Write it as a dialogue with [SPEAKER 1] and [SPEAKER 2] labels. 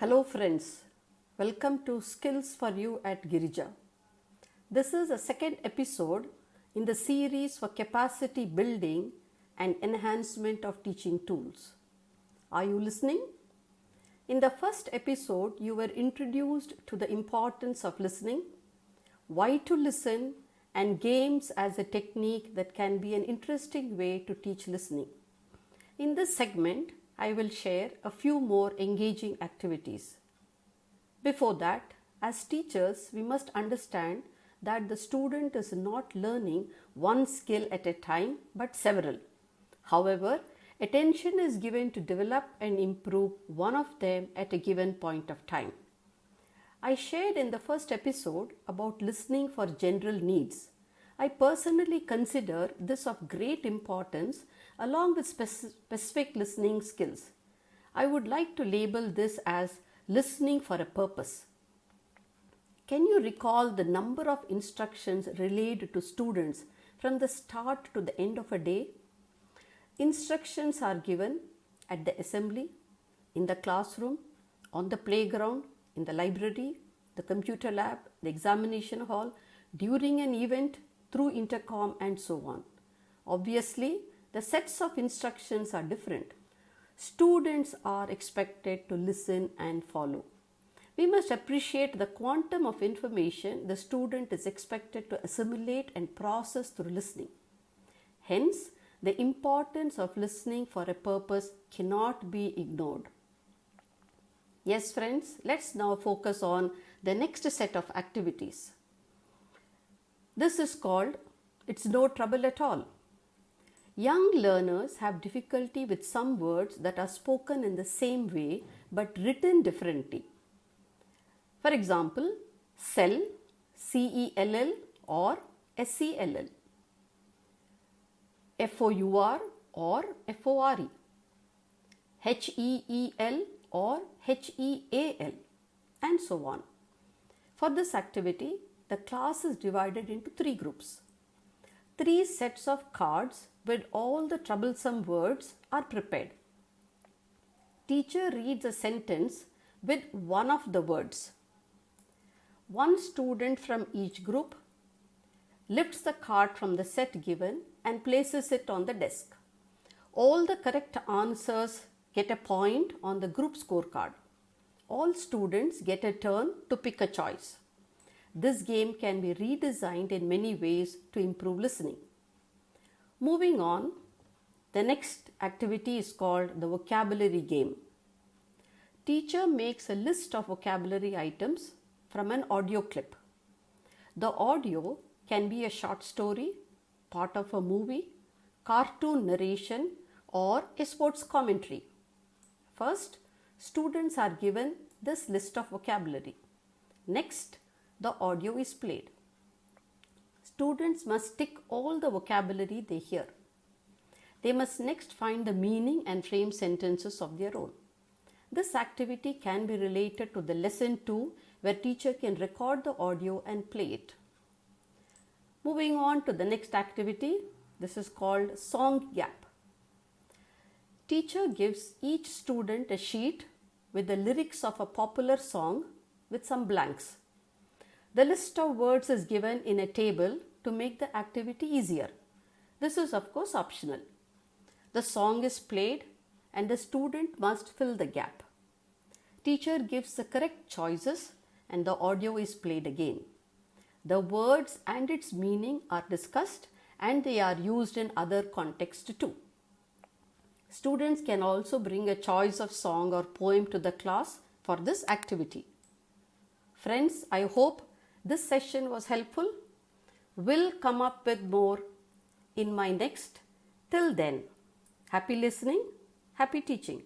[SPEAKER 1] Hello friends, welcome to Skills for You at Girija. This is the second episode in the series for capacity building and enhancement of teaching tools. Are you listening? In the first episode, you were introduced to the importance of listening, why to listen, and games as a technique that can be an interesting way to teach listening. In this segment, I will share a few more engaging activities. Before that, as teachers, we must understand that the student is not learning one skill at a time but several. However, attention is given to develop and improve one of them at a given point of time. I shared in the first episode about listening for general needs. I personally consider this of great importance along with specific listening skills. I would like to label this as listening for a purpose. Can you recall the number of instructions relayed to students from the start to the end of a day? Instructions are given at the assembly, in the classroom, on the playground, in the library, the computer lab, the examination hall, during an event, through intercom, and so on. Obviously, the sets of instructions are different. Students are expected to listen and follow. We must appreciate the quantum of information the student is expected to assimilate and process through listening. Hence, the importance of listening for a purpose cannot be ignored. Yes, friends, let's now focus on the next set of activities. This is called It's No Trouble at All. Young learners have difficulty with some words that are spoken in the same way but written differently. For example, cell, C-E-L-L or S-E-L-L, F-O-U-R or F-O-R-E, H-E-E-L or H-E-A-L, and so on. For this activity, the class is divided into three groups. 3 sets of cards with all the troublesome words are prepared. Teacher reads a sentence with one of the words. One student from each group lifts the card from the set given and places it on the desk. All the correct answers get a point on the group scorecard. All students get a turn to pick a choice. This game can be redesigned in many ways to improve listening. Moving on, the next activity is called the vocabulary game. Teacher makes a list of vocabulary items from an audio clip. The audio can be a short story, part of a movie, cartoon narration, or a sports commentary. First, students are given this list of vocabulary. Next, the audio is played. Students must tick all the vocabulary they hear. They must next find the meaning and frame sentences of their own. This activity can be related to the lesson 2, where teacher can record the audio and play it. Moving on to the next activity, this is called Song Gap. Teacher gives each student a sheet with the lyrics of a popular song with some blanks. The list of words is given in a table to make the activity easier. This is of course optional. The song is played and the student must fill the gap. Teacher gives the correct choices and the audio is played again. The words and its meaning are discussed and they are used in other contexts too. Students can also bring a choice of song or poem to the class for this activity. Friends, I hope this session was helpful. We'll come up with more in my next. Till then, happy listening, happy teaching.